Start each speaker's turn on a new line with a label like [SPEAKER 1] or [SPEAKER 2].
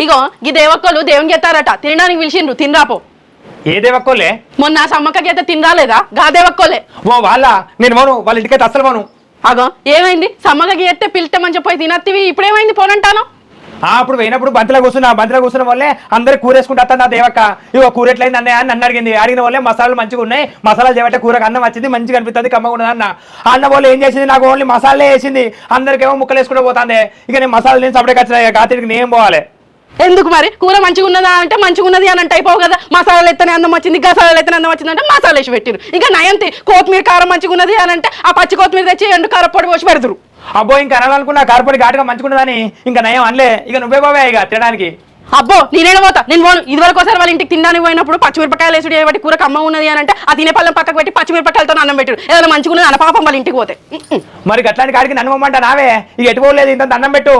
[SPEAKER 1] ఇగో ఈ దేవక్కలు దేవునికి ఎత్తారట తినడానికి పిలిచిండ్రు తినరాపో.
[SPEAKER 2] ఏ దేవక్కోలే?
[SPEAKER 1] మొన్న సమ్మక్కకి అయితే తినరాలేదా గా దేవక్కలే.
[SPEAKER 2] ఓ వాళ్ళ నేను పోను, వాళ్ళ ఇంటికైతే అస్సలు పోను.
[SPEAKER 1] అగో ఏమైంది సమ్మక్కకి ఎత్తే పిలిస్తే మంచి పోయి తినత్తివి ఇప్పుడేమైంది పోనంటాను.
[SPEAKER 2] అప్పుడు పోయినప్పుడు బంతిలో కూర్చున్న వాళ్ళే అందరు కూర వేసుకుంటా నా దేవక్క. ఇగో కూర ఎట్లయింది అన్నయ్య అని నన్ను అడిగిన వాళ్ళే మసాలాలు మంచిగా ఉన్నాయి, మసాలా చేయబట్టే కూరకు అన్నం వచ్చింది మంచిగా అనిపిస్తుంది కమ్మగా ఉన్నది అన్న వాళ్ళు ఏం చేసింది నాకు ఓన్లీ మసాలే వేసింది, అందరికేమో ముక్కలు వేసుకుంటూ పోతుంది. ఇక నేను మసాలా నేను సపరేట్ వచ్చినాయి కాతికి నేను పోవాలి.
[SPEAKER 1] ఎందుకు మరి కూర మంచిగా ఉన్నదా అంటే మంచిగా ఉన్నది అని అంటే అయిపోవు కదా. మసాలాలు ఎత్తనే అందం వచ్చింది గసాలాలు ఎత్తనే అందం వచ్చింది అంటే మసాలా వేసి పెట్టిరు. ఇక నయంతి కొత్తిమీర కారం మంచిగా ఉన్నది అని అంటే ఆ పచ్చి కొత్తిమీర తెచ్చి ఎండు కారం పొడి పోసి పెడతారు.
[SPEAKER 2] అబ్బో ఇంకా అనాలనుకున్నా కారపొడి ఘాటుగా మంచుకున్నదని ఇంకా నయం అనలే. ఇక నువ్వే పోవే ఇక తినడానికి.
[SPEAKER 1] అబ్బో నేనే పోతా, నేను పోను. ఇదివరకు ఒకసారి వాళ్ళ ఇంటికి తినడానికి పోయినప్పుడు పచ్చిమిరపకాయలు వేసుడు ఏబట్టి కూర కమ్మ ఉన్నది అని అంటే ఆ తినే పళ్ళం పక్కకు పెట్టి పచ్చిమిరపకాయలతో అన్నం పెట్టారు. ఏదైనా మంచిగా ఉన్నది అన్న పాపం వాళ్ళ ఇంటికి పోతే.
[SPEAKER 2] మరి అట్లాంటి కాడికి నన్ను పొమ్మంటా నావే. ఇక ఎటు పోలేదు ఇంత అన్నం పెట్టు.